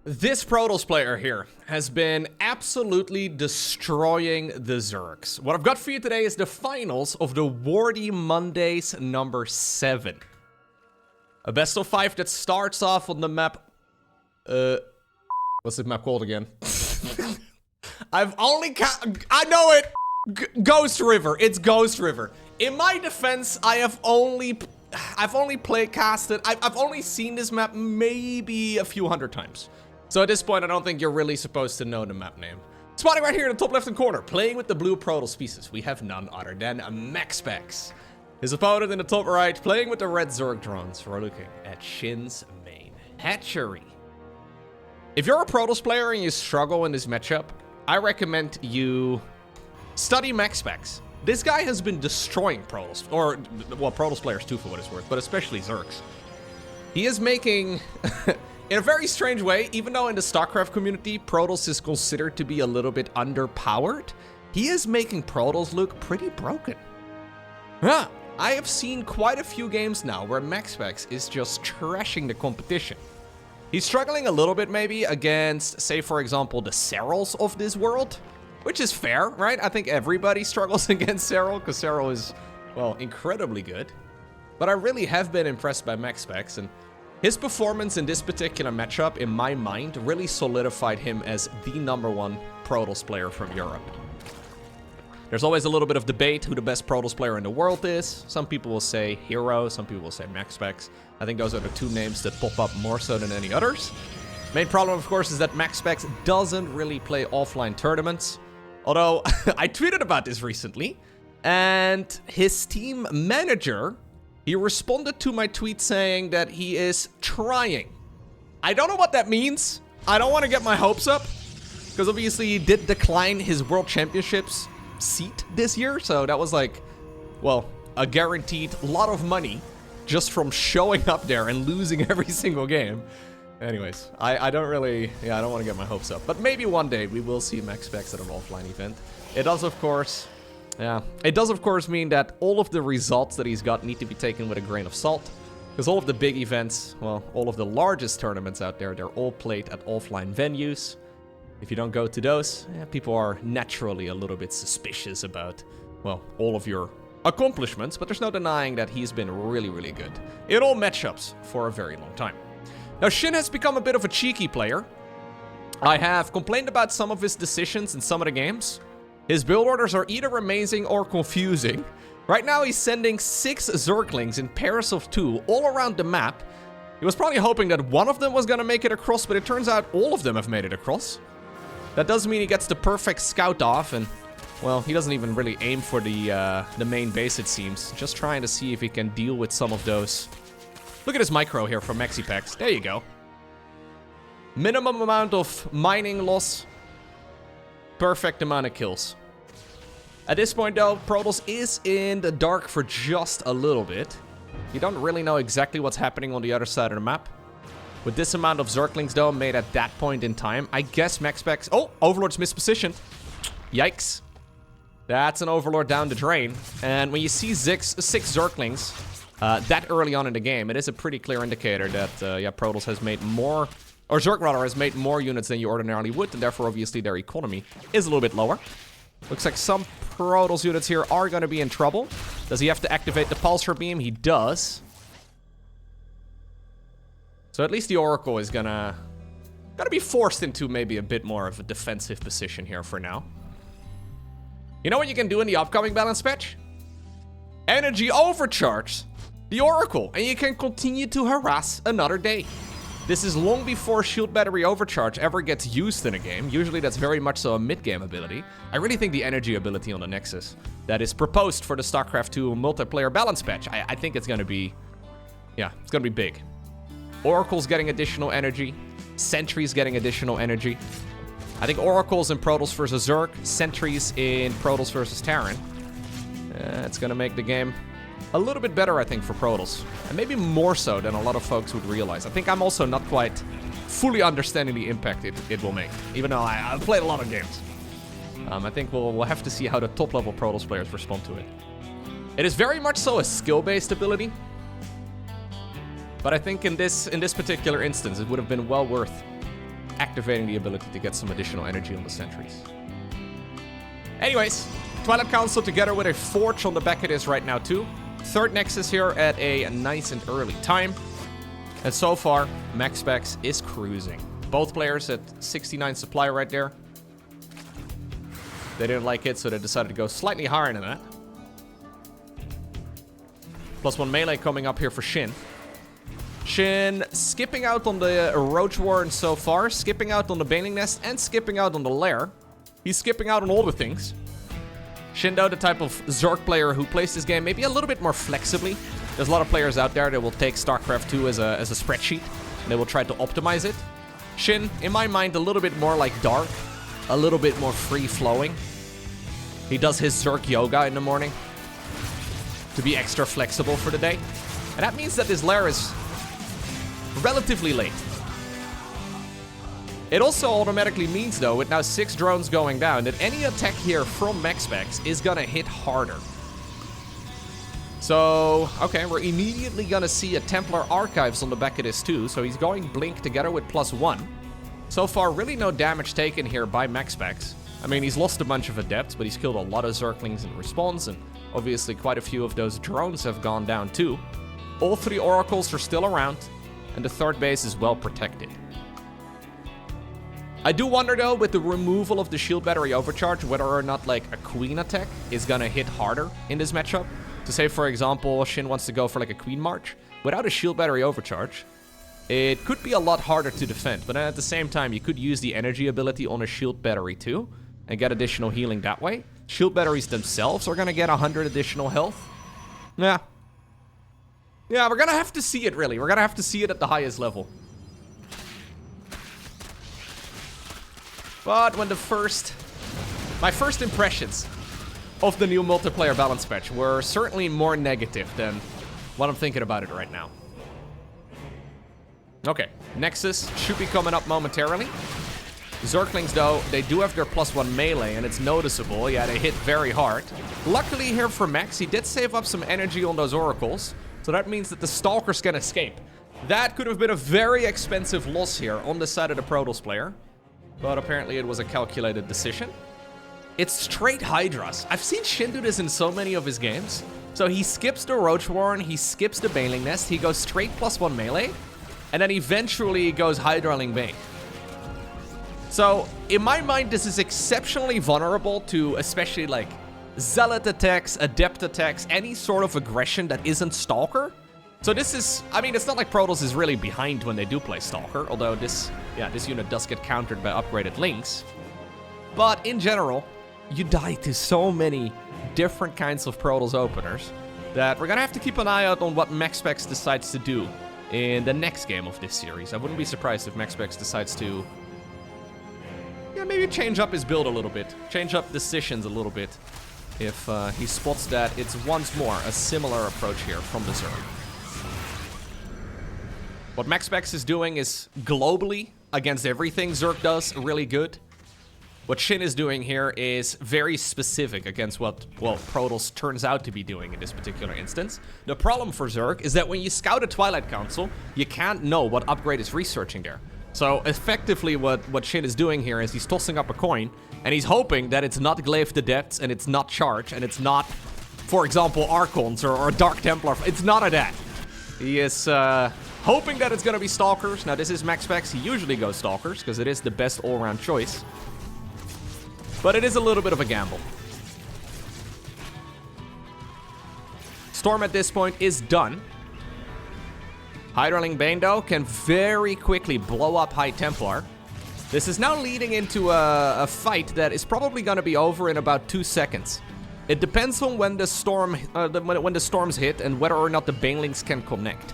This Protoss player here has been absolutely destroying the Zergs. What I've got for you today is the finals of the Wardy Mondays number 7. A best of 5 that starts off on the map... what's the map called again? I know it! Ghost River. It's Ghost River. In my defense, I've only playcasted... I've only seen this map maybe a few hundred times. So at this point, I don't think you're really supposed to know the map name. Spotting right here in the top left-hand corner, playing with the blue Protoss pieces, we have none other than MaxPax. His opponent in the top right, playing with the red Zerg drones. We're looking at SHIN's main hatchery. If you're a Protoss player and you struggle in this matchup, I recommend you study MaxPax. This guy has been destroying Protoss, or, well, Protoss players too for what it's worth, but especially Zergs. He is making... In a very strange way, even though in the StarCraft community, Protoss is considered to be a little bit underpowered, he is making Protoss look pretty broken. I have seen quite a few games now where MaxPax is just trashing the competition. He's struggling a little bit maybe against, say for example, the Serals of this world, which is fair, right? I think everybody struggles against Seral, because Seral is, well, incredibly good. But I really have been impressed by MaxPax, and his performance in this particular matchup, in my mind, really solidified him as the #1 Protoss player from Europe. There's always a little bit of debate who the best Protoss player in the world is. Some people will say Hero, some people will say MaxPax. I think those are the two names that pop up more so than any others. Main problem, of course, is that MaxPax doesn't really play offline tournaments. Although, I tweeted about this recently, and his team manager... he responded to my tweet saying that he is trying. I don't know what that means. I don't want to get my hopes up, because obviously he did decline his World Championships seat this year, so that was like, well, a guaranteed lot of money just from showing up there and losing every single game. Anyways, I don't really, I don't want to get my hopes up, but maybe one day we will see MaxPax at an offline event. It does, of course... it does, of course, mean that all of the results that he's got need to be taken with a grain of salt. Because all of the big events, well, all of the largest tournaments out there, they're all played at offline venues. If you don't go to those, people are naturally a little bit suspicious about, well, all of your accomplishments. But there's no denying that he's been really, really good in all matchups for a very long time. Now, SHIN has become a bit of a cheeky player. I have complained about some of his decisions in some of the games. His build orders are either amazing or confusing. Right now he's sending 6 Zerglings in pairs of 2 all around the map. He was probably hoping that one of them was gonna make it across, but it turns out all of them have made it across. That does mean he gets the perfect scout off, and, well, he doesn't even really aim for the main base, it seems. Just trying to see if he can deal with some of those. Look at his micro here from MaxPax. There you go. Minimum amount of mining loss. Perfect amount of kills. At this point, though, Protoss is in the dark for just a little bit. You don't really know exactly what's happening on the other side of the map. With this amount of Zerglings, though, made at that point in time, I guess MaxPax... oh, Overlord's missed position. Yikes. That's an Overlord down the drain. And when you see 6 Zerglings that early on in the game, it is a pretty clear indicator that, yeah, Protoss has made more... or Zerg, rather, has made more units than you ordinarily would, and therefore, obviously, their economy is a little bit lower. Looks like some Protoss units here are going to be in trouble. Does he have to activate the Pulsar Beam? He does. So at least the Oracle is gonna be forced into maybe a bit more of a defensive position here for now. You know what you can do in the upcoming balance patch? Energy overcharge the Oracle, and you can continue to harass another day. This is long before Shield Battery Overcharge ever gets used in a game. Usually that's very much so a mid-game ability. I really think the energy ability on the Nexus that is proposed for the StarCraft 2 multiplayer balance patch, I think it's gonna be... yeah, it's gonna be big. Oracle's getting additional energy. Sentry's getting additional energy. I think Oracle's in Protoss versus Zerg. Sentry's in Protoss versus Terran. It's gonna make the game a little bit better, I think, for Protoss. And maybe more so than a lot of folks would realize. I think I'm also not quite fully understanding the impact it will make, even though I've played a lot of games. I think we'll have to see how the top-level Protoss players respond to it. It is very much so a skill-based ability. But I think in this particular instance, it would have been well worth activating the ability to get some additional energy on the sentries. Anyways, Twilight Council together with a Forge on the back of this right now too. Third Nexus here at a nice and early time. And so far, MaxPax is cruising. Both players at 69 supply right there. They didn't like it, so they decided to go slightly higher than that. +1 melee coming up here for SHIN. SHIN skipping out on the Roach Warren so far, skipping out on the Baneling Nest, and skipping out on the Lair. He's skipping out on all the things. SHIN, though, the type of Zerg player who plays this game maybe a little bit more flexibly. There's a lot of players out there that will take StarCraft 2 as a spreadsheet, and they will try to optimize it. SHIN, in my mind, a little bit more like Dark, a little bit more free-flowing. He does his Zerg yoga in the morning to be extra flexible for the day. And that means that his lair is relatively late. It also automatically means, though, with now 6 drones going down, that any attack here from MaxPax is gonna hit harder. So, okay, we're immediately gonna see a Templar Archives on the back of this too, so he's going Blink together with +1. So far, really no damage taken here by MaxPax. I mean, he's lost a bunch of Adepts, but he's killed a lot of Zerglings in response, and obviously quite a few of those drones have gone down too. All 3 Oracles are still around, and the third base is well protected. I do wonder, though, with the removal of the shield battery overcharge, whether or not, like, a Queen attack is gonna hit harder in this matchup. To say, for example, SHIN wants to go for, like, a Queen March. Without a shield battery overcharge, it could be a lot harder to defend. But at the same time, you could use the energy ability on a shield battery, too, and get additional healing that way. Shield batteries themselves are gonna get 100 additional health. Yeah. Yeah, we're gonna have to see it, really. We're gonna have to see it at the highest level. But when my first impressions of the new multiplayer balance patch were certainly more negative than what I'm thinking about it right now. Okay, Nexus should be coming up momentarily. Zerglings, though, they do have their +1 melee, and it's noticeable. Yeah, they hit very hard. Luckily here for Max, he did save up some energy on those Oracles, so that means that the Stalkers can escape. That could have been a very expensive loss here on the side of the Protoss player. But apparently it was a calculated decision. It's straight Hydras. I've seen SHIN do this in so many of his games. So he skips the Roach Warren, he skips the Baneling Nest, he goes straight +1 melee, and then eventually he goes Hydraling Bane. So, in my mind, this is exceptionally vulnerable to especially, like, Zealot attacks, Adept attacks, any sort of aggression that isn't Stalker. So this is, I mean, it's not like Protoss is really behind when they do play Stalker, although this unit does get countered by upgraded links. But in general, you die to so many different kinds of Protoss openers that we're gonna have to keep an eye out on what MaxPax decides to do in the next game of this series. I wouldn't be surprised if MaxPax decides to, yeah, maybe change up his build a little bit, change up decisions a little bit, if he spots that it's once more a similar approach here from the Zerg. What MaxPax is doing is globally, against everything Zerg does, really good. What SHIN is doing here is very specific against what, well, Protoss turns out to be doing in this particular instance. The problem for Zerg is that when you scout a Twilight Council, you can't know what upgrade is researching there. So effectively what SHIN is doing here is he's tossing up a coin, and he's hoping that it's not Glaive Adepts, and it's not Charge, and it's not, for example, Archons or Dark Templar. It's none of that. He is hoping that it's gonna be Stalkers. Now this is MaxPax, he usually goes Stalkers, because it is the best all-round choice. But it is a little bit of a gamble. Storm at this point is done. Hydraling Bane, though, can very quickly blow up High Templar. This is now leading into a fight that is probably gonna be over in about 2 seconds. It depends on when the storm, when the storms hit and whether or not the Banelings can connect.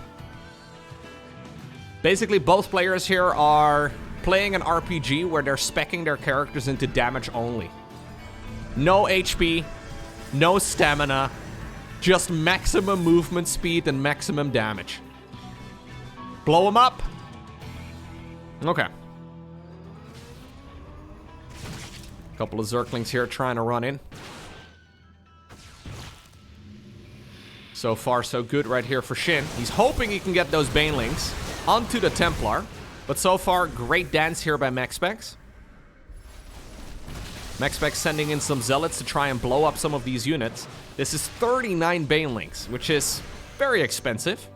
Basically, both players here are playing an RPG where they're speccing their characters into damage only. No HP, no stamina, just maximum movement speed and maximum damage. Blow them up. Okay. Couple of Zerglings here trying to run in. So far, so good right here for SHIN. He's hoping he can get those Banelings onto the Templar, But so far, great dance here by MaxPax. MaxPax sending in some zealots to try and blow up some of these units. This is 39 banelings, which is very expensive.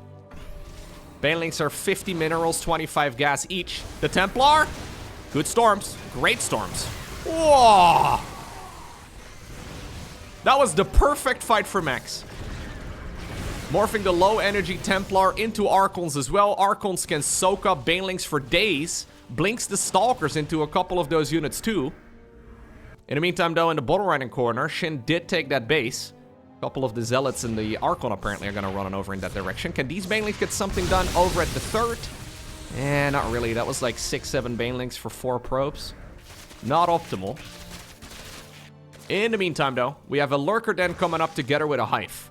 Banelings are 50 minerals, 25 gas each. The Templar, good storms, great storms. Whoa! That was the perfect fight for Max. Morphing the low energy Templar into Archons as well. Archons can soak up banelings for days. Blinks the Stalkers into a couple of those units too. In the meantime, though, in the bottom right-hand corner, SHIN did take that base. A couple of the Zealots and the Archon apparently are going to run over in that direction. Can these banelings get something done over at the third? Eh, not really. That was like 6-7 banelings for 4 probes. Not optimal. In the meantime, though, we have a Lurker Den coming up together with a Hive.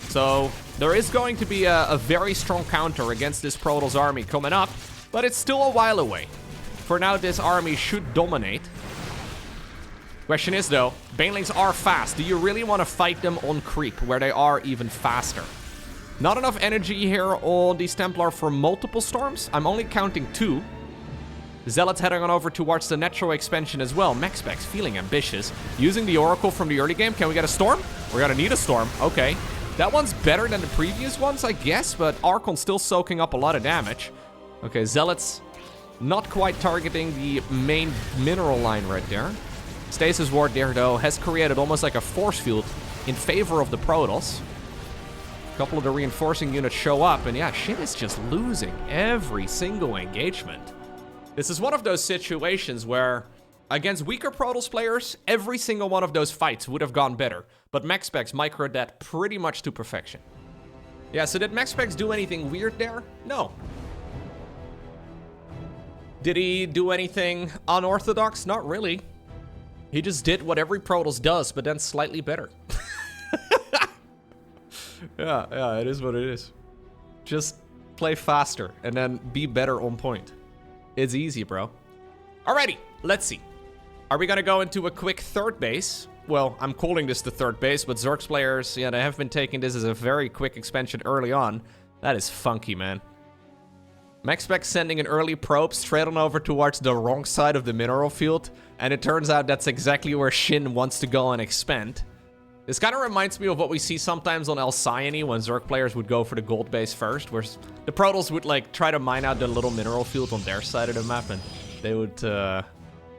So there is going to be a very strong counter against this Protoss army coming up, but it's still a while away. For now, this army should dominate. Question is, though, banelings are fast. Do you really want to fight them on creep, where they are even faster? Not enough energy here on these Templar for multiple storms. I'm only counting 2. Zealots heading on over towards the natural expansion as well. MaxPax feeling ambitious. Using the Oracle from the early game. Can we get a storm? We're gonna need a storm. Okay. That one's better than the previous ones, I guess, but Archon's still soaking up a lot of damage. Okay, Zealots not quite targeting the main mineral line right there. Stasis Ward there, though, has created almost like a force field in favor of the Protoss. A couple of the reinforcing units show up, and yeah, SHIN is just losing every single engagement. This is one of those situations where, against weaker Protoss players, every single one of those fights would have gone better. But MaxPax microed that pretty much to perfection. Yeah, so did MaxPax do anything weird there? No. Did he do anything unorthodox? Not really. He just did what every Protoss does, but then slightly better. Yeah, it is what it is. Just play faster and then be better on point. It's easy, bro. Alrighty, let's see. Are we gonna go into a quick third base? Well, I'm calling this the third base, but Zerg's players, yeah, they have been taking this as a very quick expansion early on. That is funky, man. MaxPax sending an early probe straight on over towards the wrong side of the mineral field, and it turns out that's exactly where SHIN wants to go and expand. This kind of reminds me of what we see sometimes on Alcyone when Zerg players would go for the gold base first, where the Protoss would like try to mine out the little mineral field on their side of the map, and they would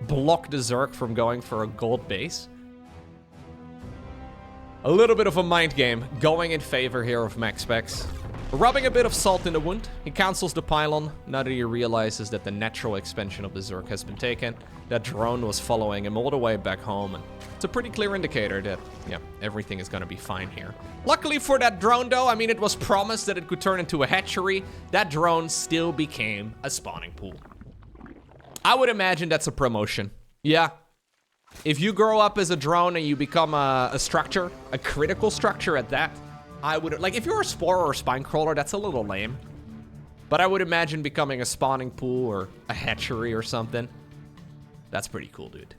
block the Zerg from going for a gold base. A little bit of a mind game going in favor here of MaxPax. Rubbing a bit of salt in the wound, he cancels the pylon now that he realizes that the natural expansion of the Zerg has been taken. That drone was following him all the way back home, and it's a pretty clear indicator that, yeah, everything is gonna be fine here. Luckily for that drone, though, I mean, it was promised that it could turn into a hatchery. That drone still became a spawning pool. I would imagine that's a promotion. Yeah. If you grow up as a drone and you become a structure, a critical structure at that, I would, like, if you're a Spore or a Spine Crawler, that's a little lame. But I would imagine becoming a spawning pool or a hatchery or something. That's pretty cool, dude.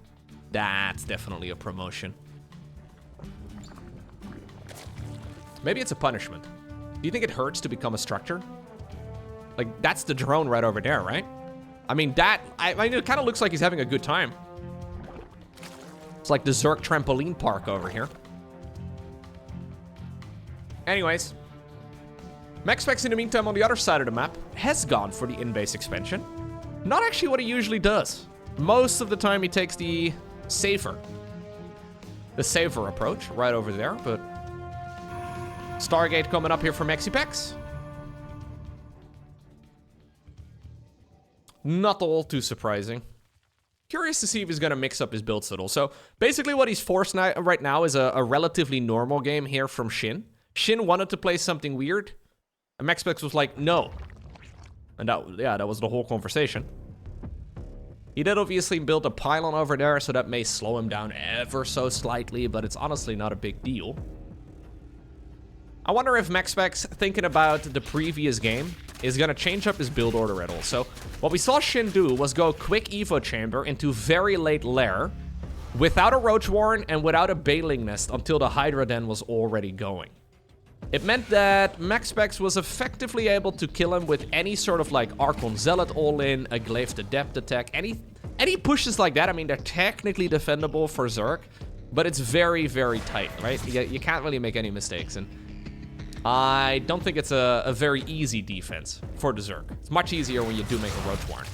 That's definitely a promotion. Maybe it's a punishment. Do you think it hurts to become a structure? Like, that's the drone right over there, right? I mean, I mean, it kind of looks like he's having a good time. It's like the Zerg trampoline park over here. Anyways, MaxPax in the meantime on the other side of the map has gone for the in-base expansion. Not actually what he usually does. Most of the time he takes the safer approach right over there, but Stargate coming up here for MaxPax. Not all too surprising. Curious to see if he's gonna mix up his builds at all. So basically what he's forced right now is a relatively normal game here from SHIN. SHIN wanted to play something weird, and MaxPax was like, no. And that was the whole conversation. He did obviously build a pylon over there, so that may slow him down ever so slightly, but it's honestly not a big deal. I wonder if MaxPax, thinking about the previous game, is gonna change up his build order at all. So what we saw SHIN do was go quick Evo chamber into very late lair, without a Roach Warren and without a Bailing Nest until the Hydra Den was already going. It meant that MaxPax was effectively able to kill him with any sort of like Archon Zealot all-in, a Glaive Adept attack, any pushes like that. I mean, they're technically defendable for Zerg, but it's very, very tight, right? You can't really make any mistakes, and I don't think it's a very easy defense for the Zerg. It's much easier when you do make a Roach Warren.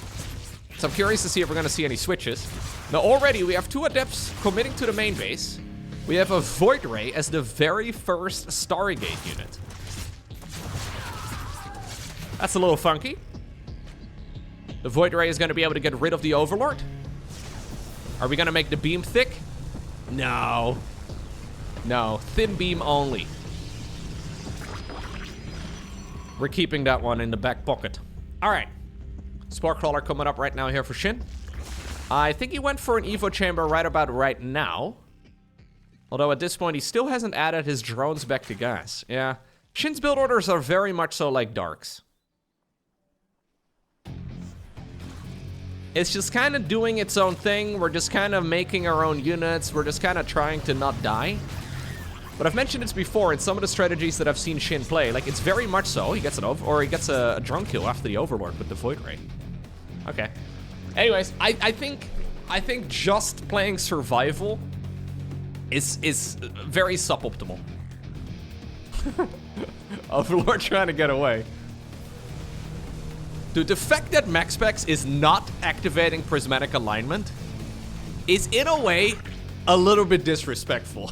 So I'm curious to see if we're going to see any switches. Now already we have 2 Adepts committing to the main base. We have a Void Ray as the very first Stargate unit. That's a little funky. The Void Ray is going to be able to get rid of the Overlord. Are we going to make the beam thick? No. No, thin beam only. We're keeping that one in the back pocket. All right. Spore Crawler coming up right now here for Shin. I think he went for an Evo Chamber right about right now. Although at this point, he still hasn't added his drones back to gas. Yeah. Shin's build orders are very much so like Dark's. It's just kind of doing its own thing. We're just kind of making our own units. We're just kind of trying to not die. But I've mentioned this before in some of the strategies that I've seen Shin play. Like, it's very much so. He gets an he gets a drone kill after the Overlord with the Void Ray. Okay. Anyways, I think just playing survival is very suboptimal. Overlord trying to get away. Dude, the fact that MaxPax is not activating Prismatic Alignment is, in a way, a little bit disrespectful.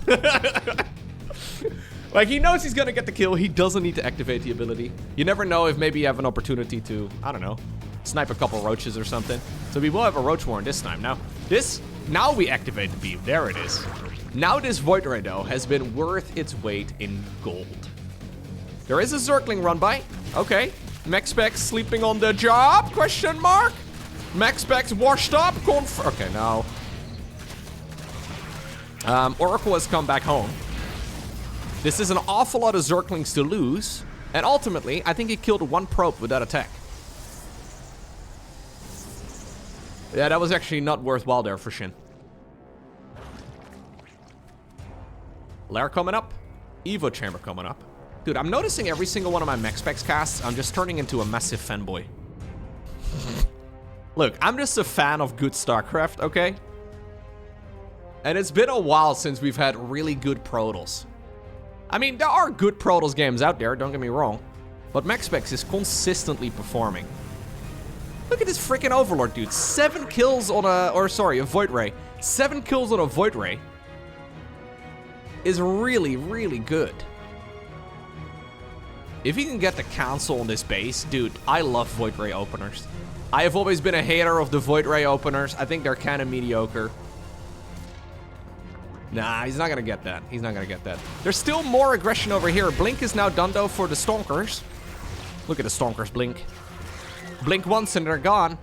Like, he knows he's gonna get the kill. He doesn't need to activate the ability. You never know if maybe you have an opportunity to, I don't know, snipe a couple roaches or something. So we will have a Roach Warren this time. Now we activate the beam. There it is. Now this Void Ray, though, has been worth its weight in gold. There is a Zergling run by. Okay. MaxPax sleeping on the job? Question mark? MaxPax washed up? Okay, no. Oracle has come back home. This is an awful lot of Zerglings to lose. And ultimately, I think he killed 1 probe with that attack. Yeah, that was actually not worthwhile there for Shin. Lair coming up. Evo Chamber coming up. Dude, I'm noticing every single one of my MaxPax casts, I'm just turning into a massive fanboy. Look, I'm just a fan of good StarCraft, okay? And it's been a while since we've had really good Protoss. I mean, there are good Protoss games out there, don't get me wrong. But MaxPax is consistently performing. Look at this freaking Overlord, dude. 7 kills on a Void Ray. 7 kills on a Void Ray is really, really good. If you can get the Council on this base, dude, I love Void Ray openers. I have always been a hater of the Void Ray openers. I think they're kind of mediocre. Nah, he's not gonna get that. He's not gonna get that. There's still more aggression over here. Blink is now done, though, for the Stalkers. Look at the Stalkers blink. Blink once and they're gone.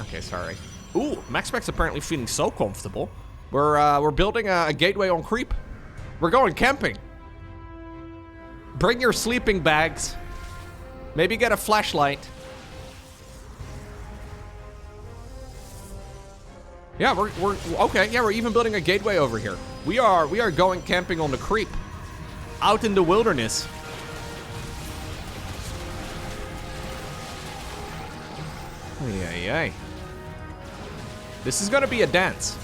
Okay, sorry. Ooh, MaxPax apparently feeling so comfortable. We're building a gateway on creep. We're going camping. Bring your sleeping bags. Maybe get a flashlight. Yeah, we're okay. Yeah, we're even building a gateway over here. We are going camping on the creep, out in the wilderness. Ay. This is gonna be a dance.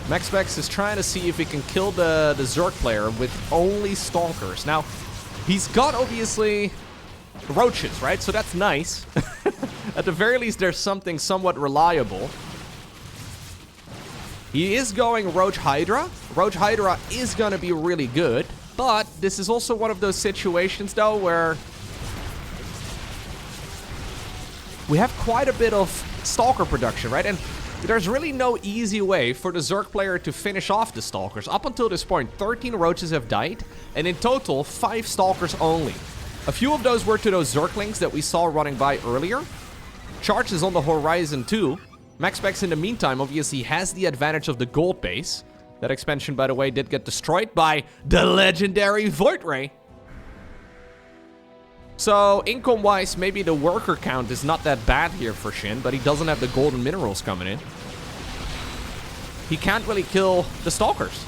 MaxPax is trying to see if he can kill the Zerg player with only Stalkers. Now, he's got, obviously, roaches, right? So that's nice. At the very least, there's something somewhat reliable. He is going Roach Hydra. Roach Hydra is going to be really good. But this is also one of those situations, though, where we have quite a bit of Stalker production, right? And there's really no easy way for the Zerg player to finish off the Stalkers. Up until this point, 13 Roaches have died, and in total, 5 Stalkers only. A few of those were to those Zerglings that we saw running by earlier. Charge is on the horizon too. MaxPax, in the meantime, obviously has the advantage of the gold base. That expansion, by the way, did get destroyed by the legendary Void Ray. So, income-wise, maybe the worker count is not that bad here for Shin, but he doesn't have the golden minerals coming in. He can't really kill the Stalkers.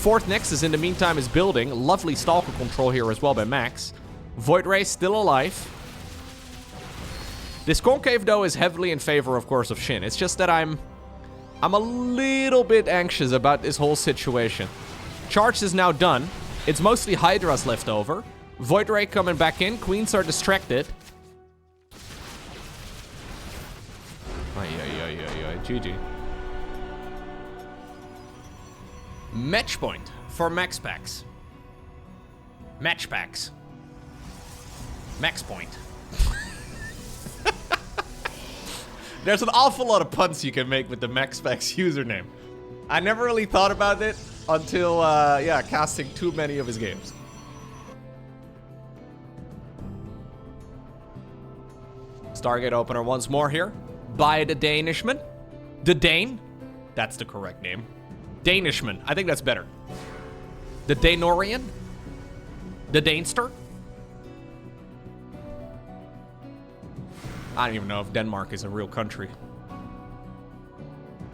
Fourth Nexus, in the meantime, is building. Lovely Stalker control here as well by Max. Void Ray still alive. This concave, though, is heavily in favor, of course, of SHIN. It's just that I'm a little bit anxious about this whole situation. Charge is now done. It's mostly Hydras left over. Void Ray coming back in. Queens are distracted. GG. Match point for MaxPax. MaxPax. Max point. There's an awful lot of puns you can make with the MaxPax username. I never really thought about it until, yeah, casting too many of his games. Stargate opener once more here by the Danishman. The Dane. That's the correct name. Danishman. I think that's better. The Danorian. The Danester. I don't even know if Denmark is a real country.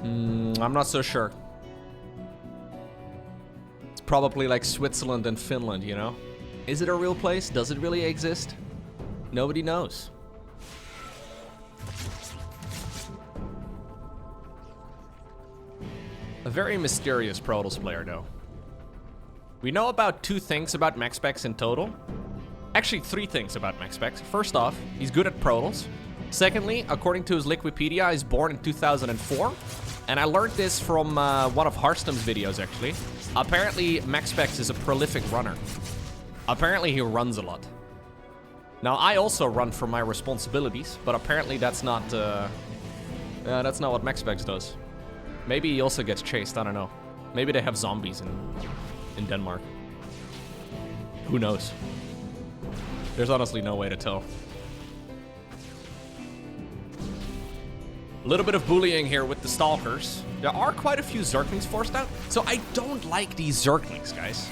I'm not so sure. It's probably like Switzerland and Finland, you know? Is it a real place? Does it really exist? Nobody knows. A very mysterious Protoss player, though. We know about 2 things about MaxPax in total. Actually, 3 things about MaxPax. First off, he's good at Protoss. Secondly, according to his Liquipedia, he's born in 2004. And I learned this from one of Hearthstone's videos, actually. Apparently, MaxPax is a prolific runner. Apparently, he runs a lot. Now, I also run for my responsibilities, but apparently that's not what MaxPax does. Maybe he also gets chased, I don't know. Maybe they have zombies in Denmark. Who knows? There's honestly no way to tell. A little bit of bullying here with the Stalkers. There are quite a few Zerglings forced out, so I don't like these Zerglings, guys.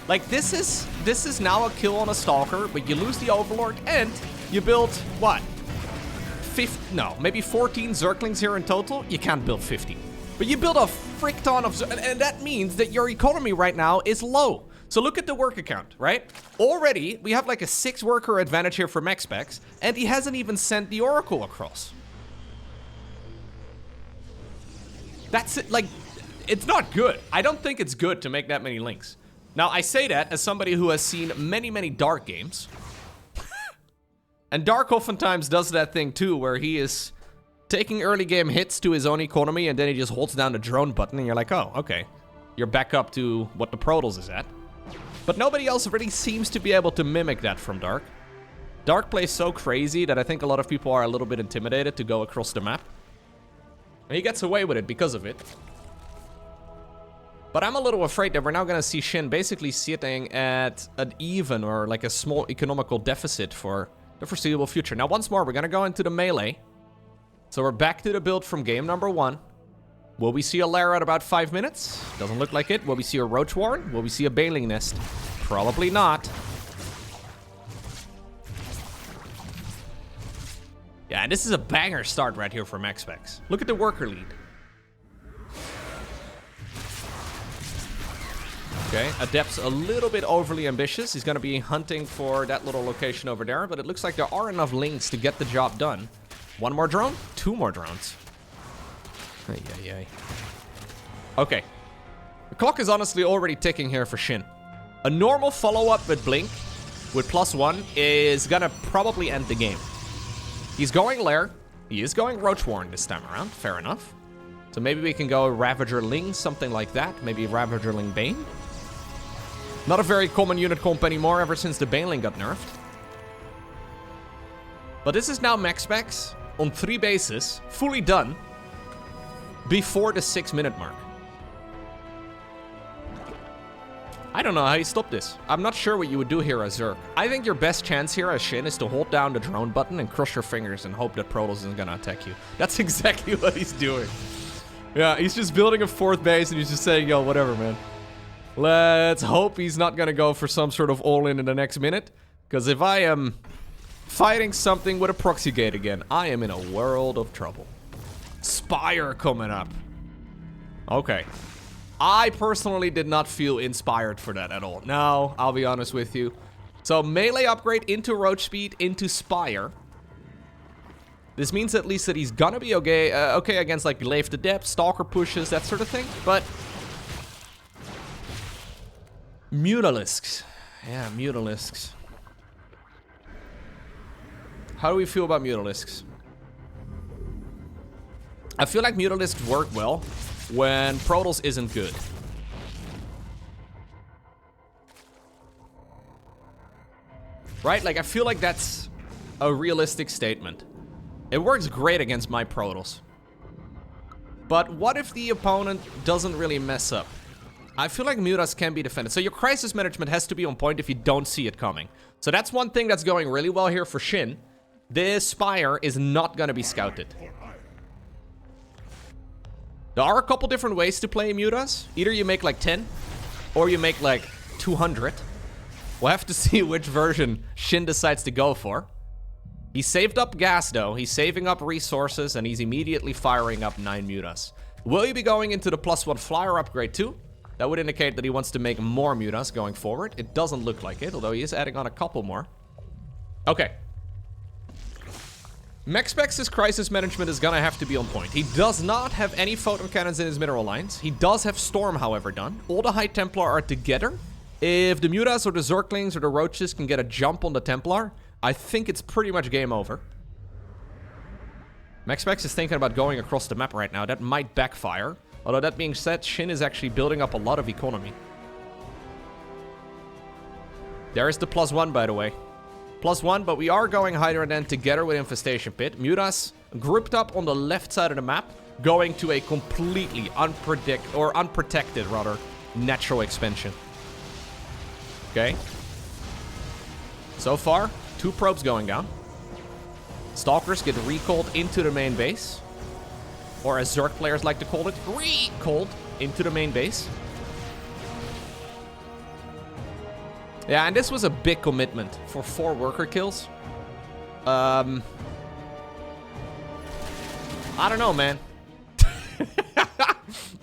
Like, this is now a kill on a Stalker, but you lose the Overlord, and you build, what? Maybe 14 Zerglings here in total? You can't build 50. But you build a frick ton of... And that means that your economy right now is low. So look at the worker count, right? Already, we have like a 6 worker advantage here for MaxPax, and he hasn't even sent the Oracle across. That's it. Like, it's not good. I don't think it's good to make that many links. Now, I say that as somebody who has seen many, many Dark games. And Dark oftentimes does that thing too, where he is taking early game hits to his own economy, and then he just holds down the drone button, and you're like, oh, okay. You're back up to what the Protoss is at. But nobody else really seems to be able to mimic that from Dark. Dark plays so crazy that I think a lot of people are a little bit intimidated to go across the map. And he gets away with it because of it. But I'm a little afraid that we're now going to see SHIN basically sitting at an even or like a small economical deficit for the foreseeable future. Now, once more, we're going to go into the melee. So we're back to the build from game number 1. Will we see a lair at about 5 minutes? Doesn't look like it. Will we see a roach warren? Will we see a baling nest? Probably not. Yeah, and this is a banger start right here for MaxPax. Look at the worker lead. Okay, Adept's a little bit overly ambitious. He's going to be hunting for that little location over there, but it looks like there are enough links to get the job done. 1 more drone? 2 more drones. Ay. Okay. The clock is honestly already ticking here for SHIN. A normal follow-up with Blink, with +1, is gonna probably end the game. He's going Lair. He is going Roach Warren this time around. Fair enough. So maybe we can go Ravager Ling, something like that. Maybe Ravager Ling Bane. Not a very common unit comp anymore ever since the Baneling got nerfed. But this is now MaxPax on 3 bases, fully done, before the 6-minute mark. I don't know how you stop this. I'm not sure what you would do here as Zerg. I think your best chance here as SHIN is to hold down the drone button and cross your fingers and hope that Protoss isn't gonna attack you. That's exactly what he's doing. Yeah, he's just building a 4th base and he's just saying, yo, whatever, man. Let's hope he's not gonna go for some sort of all-in the next minute. Because if I am fighting something with a proxy gate again, I am in a world of trouble. Spire coming up. Okay. I personally did not feel inspired for that at all. No, I'll be honest with you. So melee upgrade into roach speed, into spire. This means at least that he's gonna be okay against like Glaive to Depth, Stalker pushes, that sort of thing. But Mutalisks. Yeah, Mutalisks. How do we feel about Mutalisks? I feel like Mutalisks work well when Protoss isn't good. Right? Like, I feel like that's a realistic statement. It works great against my Protoss. But what if the opponent doesn't really mess up? I feel like Mutas can be defended. So your crisis management has to be on point if you don't see it coming. So that's one thing that's going really well here for SHIN. This Spire is not going to be scouted. There are a couple different ways to play Mutas. Either you make like 10, or you make like 200. We'll have to see which version SHIN decides to go for. He saved up gas though, he's saving up resources, and he's immediately firing up 9 Mutas. Will he be going into the +1 flyer upgrade too? That would indicate that he wants to make more Mutas going forward. It doesn't look like it, although he is adding on a couple more. Okay. MaxPax's crisis management is gonna have to be on point. He does not have any photon cannons in his mineral lines. He does have Storm, however, done. All the High Templar are together. If the Mutas or the Zerglings or the Roaches can get a jump on the Templar, I think it's pretty much game over. MaxPax is thinking about going across the map right now. That might backfire. Although that being said, SHIN is actually building up a lot of economy. There is the +1, by the way. +1, but we are going Hydra then together with Infestation Pit. Mutas grouped up on the left side of the map, going to a completely unprotected, natural expansion. Okay. So far, 2 probes going down. Stalkers get recalled into the main base. Or as Zerg players like to call it, recalled into the main base. Yeah, and this was a big commitment for 4 worker kills. I don't know, man.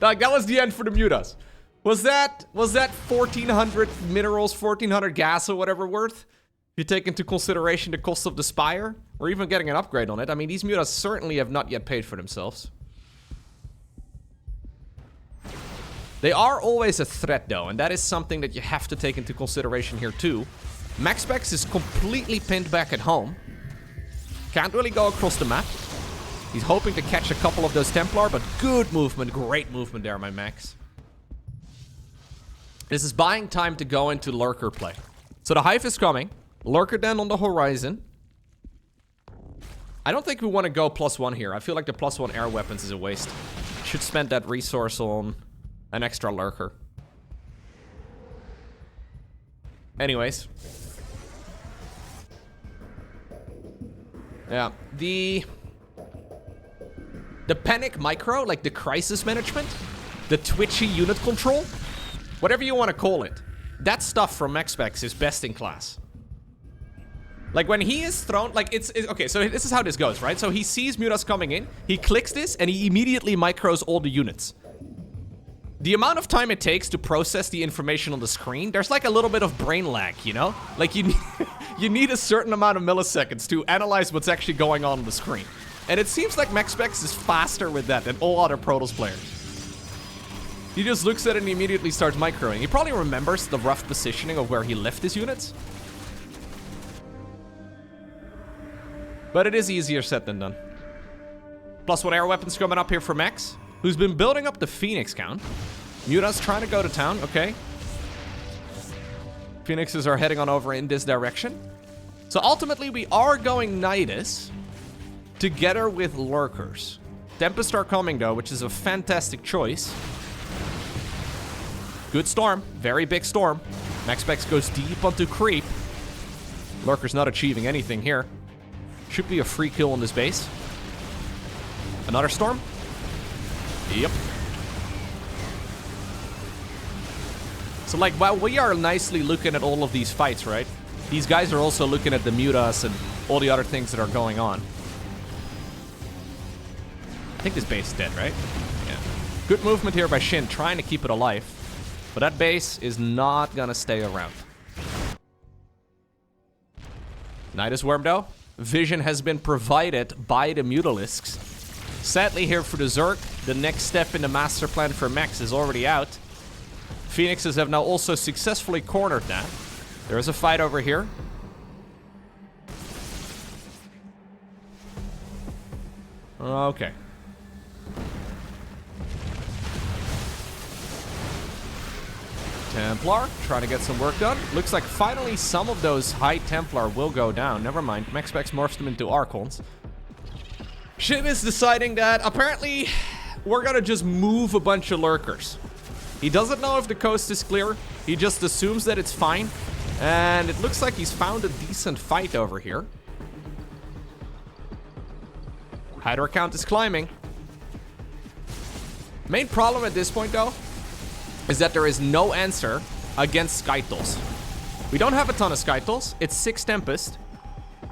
Like, that was the end for the Mutas. Was that 1,400 minerals, 1,400 gas or whatever worth? If you take into consideration the cost of the Spire, or even getting an upgrade on it. I mean, these Mutas certainly have not yet paid for themselves. They are always a threat, though, and that is something that you have to take into consideration here, too. MaxPax is completely pinned back at home. Can't really go across the map. He's hoping to catch a couple of those Templar, but good movement, great movement there, my Max. This is buying time to go into Lurker play. So the Hive is coming. Lurker then on the horizon. I don't think we want to go +1 here. I feel like the +1 air weapons is a waste. Should spend that resource on an extra Lurker. Anyways. Yeah, the panic micro, like the crisis management, the twitchy unit control, whatever you want to call it, that stuff from MaxPax is best in class. Like, when he is thrown, like, it's okay, so this is how this goes, right? So he sees Mutas coming in, he clicks this, and he immediately micros all the units. The amount of time it takes to process the information on the screen, there's like a little bit of brain lag, you know? Like, you need a certain amount of milliseconds to analyze what's actually going on the screen. And it seems like MaxPax is faster with that than all other Protoss players. He just looks at it and immediately starts microing. He probably remembers the rough positioning of where he left his units. But it is easier said than done. +1 air weapons coming up here for Max, who's been building up the Phoenix count. Mutas trying to go to town, okay. Phoenixes are heading on over in this direction. So ultimately, we are going Nidus together with Lurkers. Tempest are coming, though, which is a fantastic choice. Good storm. Very big storm. MaxPax goes deep onto creep. Lurker's not achieving anything here. Should be a free kill on this base. Another storm. Yep. So, like, while we are nicely looking at all of these fights, right? These guys are also looking at the Mutas and all the other things that are going on. I think this base is dead, right? Yeah. Good movement here by SHIN, trying to keep it alive. But that base is not gonna stay around. Night is Worm though. Vision has been provided by the Mutalisks. Sadly here for the Zerg, the next step in the master plan for Max is already out. Phoenixes have now also successfully cornered that. There is a fight over here. Okay. Templar, trying to get some work done. Looks like finally some of those high Templar will go down. Never mind, MaxPax morphs them into Archons. SHIN is deciding that apparently we're gonna just move a bunch of lurkers. He doesn't know if the coast is clear. He just assumes that it's fine. And it looks like he's found a decent fight over here. Hydra count is climbing. Main problem at this point though is that there is no answer against Skytles. We don't have a ton of Skytles. It's 6 Tempest.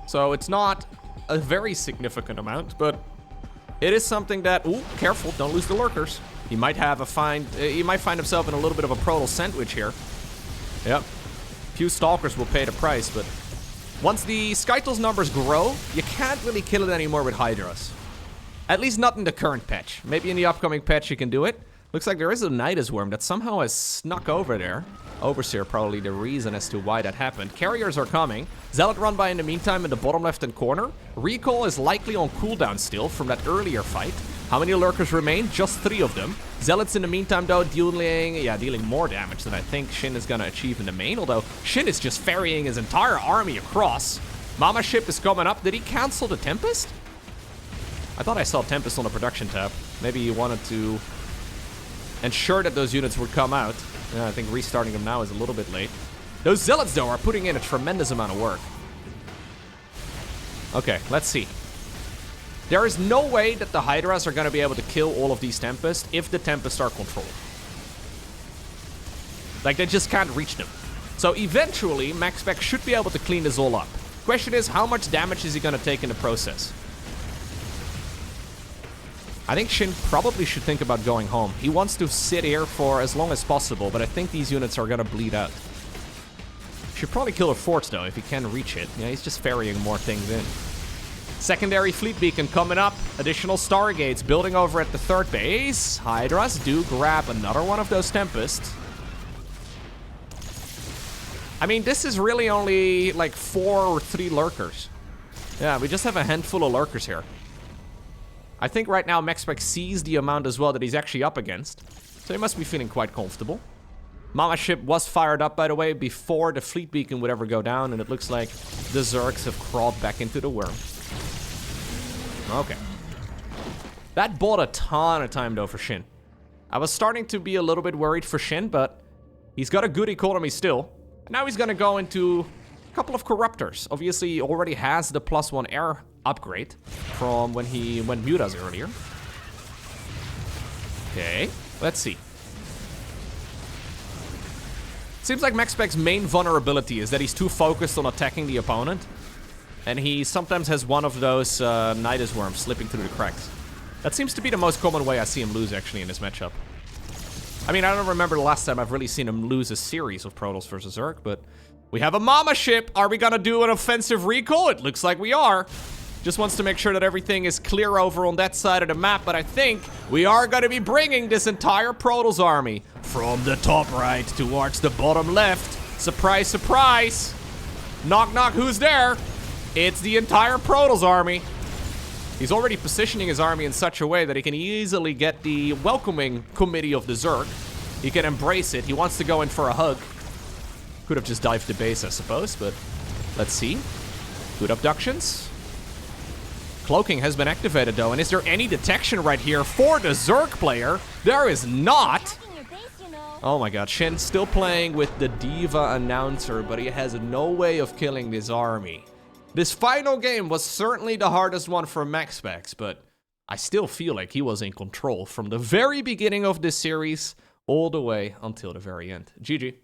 So it's not a very significant amount, but it is something that, ooh, careful, don't lose the lurkers. He might have he might find himself in a little bit of a Protoss sandwich here. Yep. Few Stalkers will pay the price, but once the Skytles numbers grow, you can't really kill it anymore with Hydras. At least not in the current patch. Maybe in the upcoming patch you can do it. Looks like there is a Nidus Worm that somehow has snuck over there. Overseer probably the reason as to why that happened. Carriers are coming. Zealot run by in the meantime in the bottom left-hand corner. Recall is likely on cooldown still from that earlier fight. How many lurkers remain? Just 3 of them. Zealots in the meantime though dealing more damage than I think SHIN is gonna achieve in the main. Although SHIN is just ferrying his entire army across. Mama ship is coming up. Did he cancel the Tempest? I thought I saw Tempest on the production tab. Maybe he wanted to ensure that those units would come out. Yeah, I think restarting them now is a little bit late. Those Zealots, though, are putting in a tremendous amount of work. Okay, let's see. There is no way that the Hydras are going to be able to kill all of these Tempests if the Tempests are controlled. Like, they just can't reach them. So eventually, MaxPax should be able to clean this all up. Question is, how much damage is he going to take in the process? I think SHIN probably should think about going home. He wants to sit here for as long as possible, but I think these units are gonna bleed out. Should probably kill a fort though, if he can reach it. Yeah, he's just ferrying more things in. Secondary fleet beacon coming up. Additional Stargates building over at the 3rd base. Hydras do grab another one of those Tempests. I mean, this is really only like 4 or 3 lurkers. Yeah, we just have a handful of lurkers here. I think right now MaxPax sees the amount as well that he's actually up against. So he must be feeling quite comfortable. Mama ship was fired up, by the way, before the fleet beacon would ever go down. And it looks like the Zergs have crawled back into the worm. Okay. That bought a ton of time, though, for SHIN. I was starting to be a little bit worried for SHIN, but he's got a good economy still. And now he's going to go into a couple of Corruptors. Obviously, he already has the +1 air upgrade from when he went Mutas earlier. Okay, let's see. Seems like MaxPax's main vulnerability is that he's too focused on attacking the opponent. And he sometimes has one of those Nidus Worms slipping through the cracks. That seems to be the most common way I see him lose, actually, in this matchup. I mean, I don't remember the last time I've really seen him lose a series of Protoss versus Zerg, but we have a Mama ship. Are we gonna do an offensive recall? It looks like we are. Just wants to make sure that everything is clear over on that side of the map, but I think we are going to be bringing this entire Protoss army from the top right towards the bottom left. Surprise, surprise. Knock, knock, who's there? It's the entire Protoss army. He's already positioning his army in such a way that he can easily get the welcoming committee of the Zerg. He can embrace it. He wants to go in for a hug. Could have just dived the base, I suppose, but let's see. Good abductions. Cloaking has been activated though, and is there any detection right here for the Zerg player? There is not! Oh my god, SHIN still playing with the Diva announcer, but he has no way of killing this army. This final game was certainly the hardest one for MaxPax, but I still feel like he was in control from the very beginning of this series all the way until the very end. GG.